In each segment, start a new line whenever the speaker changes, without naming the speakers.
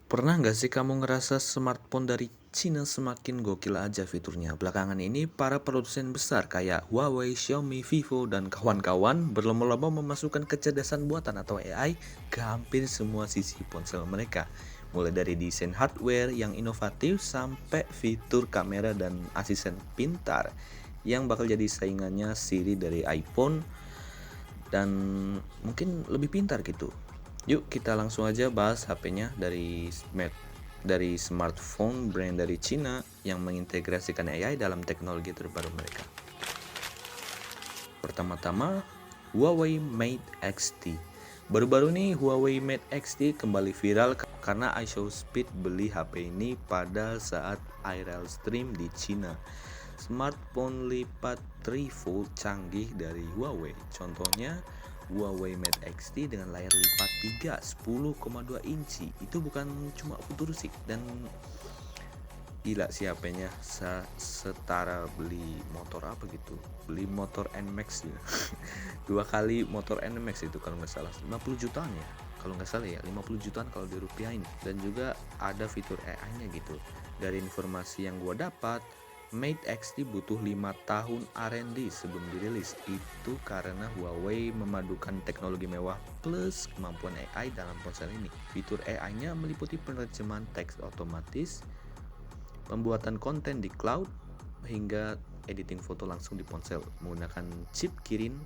Pernah nggak sih kamu ngerasa smartphone dari Cina semakin gokil aja fiturnya? Belakangan ini para produsen besar kayak Huawei, Xiaomi, Vivo, dan kawan-kawan berlomba-lomba memasukkan kecerdasan buatan atau AI ke hampir semua sisi ponsel mereka. Mulai dari desain hardware yang inovatif sampai fitur kamera dan asisten pintar yang bakal jadi saingannya Siri dari iPhone dan mungkin lebih pintar gitu. Yuk kita langsung aja bahas HP-nya dari smartphone brand dari Cina yang mengintegrasikan AI dalam teknologi terbaru mereka. Pertama-tama, Huawei Mate X-T. Baru-baru ini Huawei Mate X-T kembali viral karena iShowSpeed beli HP ini pada saat IRL stream di Cina. Smartphone lipat trifold canggih dari Huawei. Contohnya Huawei Mate X-T dengan layar lipat 10,2 inci. Itu bukan cuma futuristik dan gila sih HP-nya, setara beli motor apa gitu, beli motor NMAX gitu. 2 kali motor NMAX itu kalau nggak salah 50 jutaan ya, kalau nggak salah ya 50 jutaan kalau dirupiahin. Dan juga ada fitur AI-nya gitu. Dari informasi yang gua dapat, Mate X-T butuh 5 tahun R&D sebelum dirilis. Itu karena Huawei memadukan teknologi mewah plus kemampuan AI dalam ponsel ini. Fitur AI-nya meliputi penerjemahan teks otomatis, pembuatan konten di cloud, hingga editing foto langsung di ponsel menggunakan chip Kirin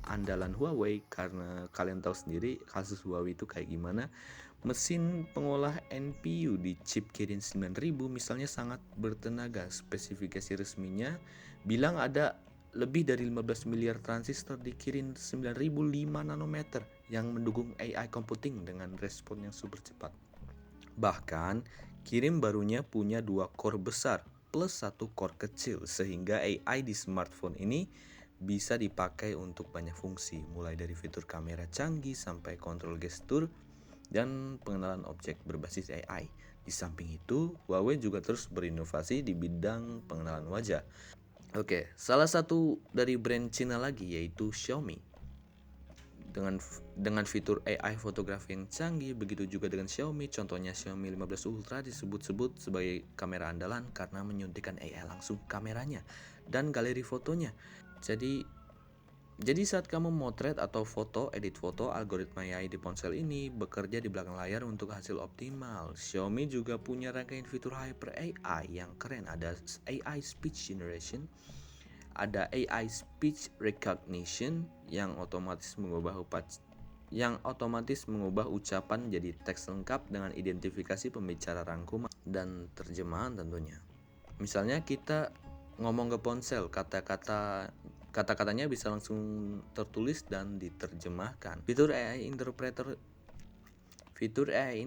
andalan Huawei. Karena kalian tahu sendiri kasus Huawei itu kayak gimana. Mesin pengolah NPU di chip Kirin 9000 misalnya sangat bertenaga. Spesifikasi resminya bilang ada lebih dari 15 miliar transistor di Kirin 9005 nanometer yang mendukung AI computing dengan respon yang super cepat. Bahkan Kirin barunya punya 2 core besar plus 1 core kecil, sehingga AI di smartphone ini bisa dipakai untuk banyak fungsi, mulai dari fitur kamera canggih sampai kontrol gestur dan pengenalan objek berbasis AI. Di samping itu, Huawei juga terus berinovasi di bidang pengenalan wajah. Oke, salah satu dari brand Cina lagi yaitu Xiaomi. Dengan fitur AI fotografi yang canggih, begitu juga dengan Xiaomi. Contohnya Xiaomi 15 Ultra disebut-sebut sebagai kamera andalan karena menyuntikkan AI langsung kameranya dan galeri fotonya. Jadi saat kamu motret atau edit foto, algoritma AI di ponsel ini bekerja di belakang layar untuk hasil optimal. Xiaomi juga punya rangkaian fitur Hyper AI yang keren. Ada AI Speech Generation, ada AI Speech Recognition yang otomatis mengubah ucapan jadi teks lengkap dengan identifikasi pembicara rangkuman dan terjemahan tentunya. Misalnya kita ngomong ke ponsel, kata-katanya bisa langsung tertulis dan diterjemahkan. Fitur AI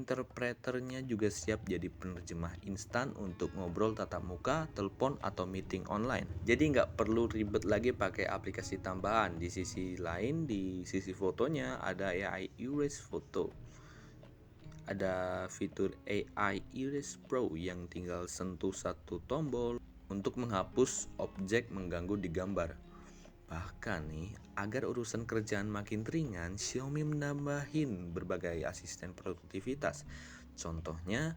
Interpreternya juga siap jadi penerjemah instan untuk ngobrol tatap muka, telepon, atau meeting online. Jadi nggak perlu ribet lagi pakai aplikasi tambahan. Di sisi lain, di sisi fotonya ada AI Erase Photo. Ada fitur AI Erase Pro yang tinggal sentuh satu tombol untuk menghapus objek mengganggu di gambar. Bahkan nih, agar urusan kerjaan makin ringan, Xiaomi menambahin berbagai asisten produktivitas. Contohnya,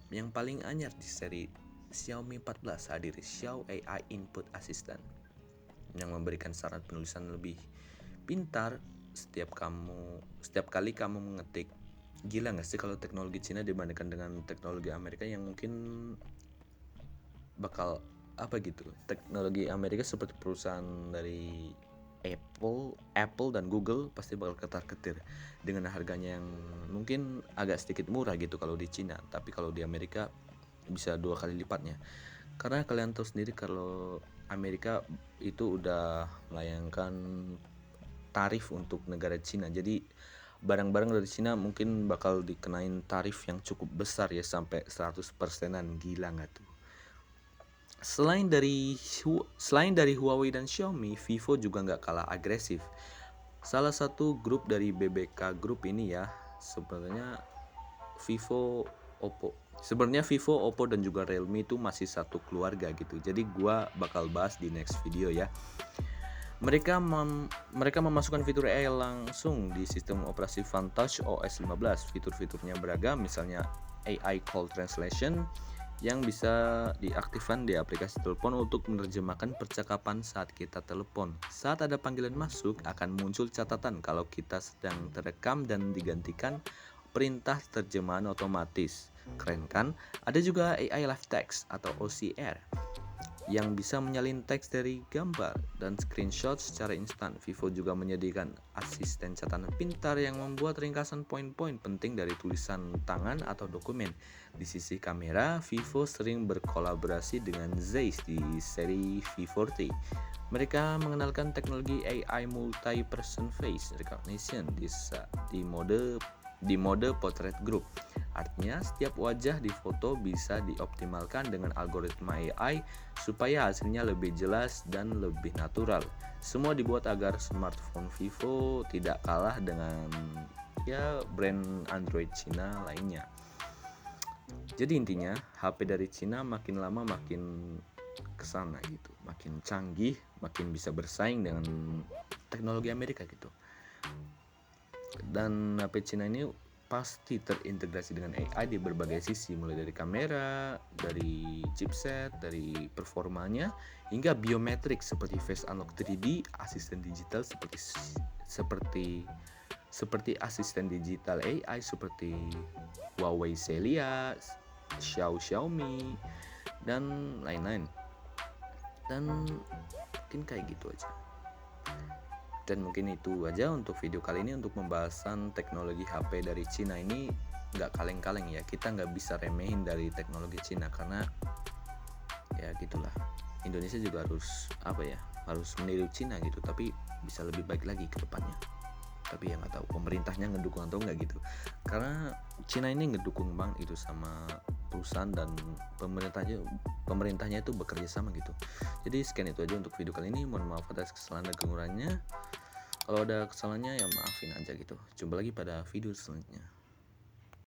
yang paling anyar di seri Xiaomi 14 hadir Xiao AI Input Assistant yang memberikan saran penulisan lebih pintar setiap kali kamu mengetik. Gila gak sih kalau teknologi Cina dibandingkan dengan teknologi Amerika yang mungkin bakal teknologi Amerika seperti perusahaan dari Apple dan Google pasti bakal ketar-ketir dengan harganya yang mungkin agak sedikit murah gitu kalau di Cina, tapi kalau di Amerika bisa 2 kali lipatnya. Karena kalian tahu sendiri kalau Amerika itu udah melayangkan tarif untuk negara Cina. Jadi barang-barang dari Cina mungkin bakal dikenain tarif yang cukup besar ya, sampai 100%-an. Gila nggak tuh? Selain dari Huawei dan Xiaomi, Vivo juga nggak kalah agresif. Salah satu grup dari BBK Group ini ya, sebenarnya Vivo, Oppo dan juga Realme itu masih satu keluarga gitu. Jadi gua bakal bahas di next video ya. Mereka memasukkan fitur AI langsung di sistem operasi Vantage OS 15. Fitur-fiturnya beragam, misalnya AI Call Translation yang bisa diaktifkan di aplikasi telepon untuk menerjemahkan percakapan saat kita telepon. Saat ada panggilan masuk, akan muncul catatan kalau kita sedang terekam dan digantikan perintah terjemahan otomatis. Keren kan? Ada juga AI Live Text atau OCR yang bisa menyalin teks dari gambar dan screenshot secara instan. Vivo juga menyediakan asisten catatan pintar yang membuat ringkasan poin-poin penting dari tulisan tangan atau dokumen. Di sisi kamera, Vivo sering berkolaborasi dengan Zeiss di seri V40. Mereka mengenalkan teknologi AI multi-person face recognition di mode portrait group. Artinya, setiap wajah di foto bisa dioptimalkan dengan algoritma AI supaya hasilnya lebih jelas dan lebih natural. Semua dibuat agar smartphone Vivo tidak kalah dengan brand Android Cina lainnya. Jadi intinya, HP dari Cina makin lama makin kesana gitu, makin canggih, makin bisa bersaing dengan teknologi Amerika gitu. Dan HP Cina ini pasti terintegrasi dengan AI di berbagai sisi, mulai dari kamera, dari chipset, dari performanya, hingga biometrik seperti face unlock 3D, asisten digital seperti asisten digital AI seperti Huawei Celia, Xiaomi, dan lain-lain. Dan mungkin kayak gitu aja. Dan mungkin itu aja untuk video kali ini, untuk pembahasan teknologi HP dari Cina ini. Nggak kaleng-kaleng ya, kita nggak bisa remehin dari teknologi Cina, karena ya gitulah, Indonesia juga harus meniru Cina gitu, tapi bisa lebih baik lagi ke depannya. Tapi ya nggak tahu pemerintahnya ngedukung atau nggak gitu, karena Cina ini ngedukung banget itu sama perusahaan, dan pemerintahnya itu bekerja sama gitu. Jadi sekian itu aja untuk video kali ini. Mohon maaf atas kesalahan dan kekurangannya. Kalau ada kesalahannya ya maafin aja gitu. Jumpa lagi pada video selanjutnya.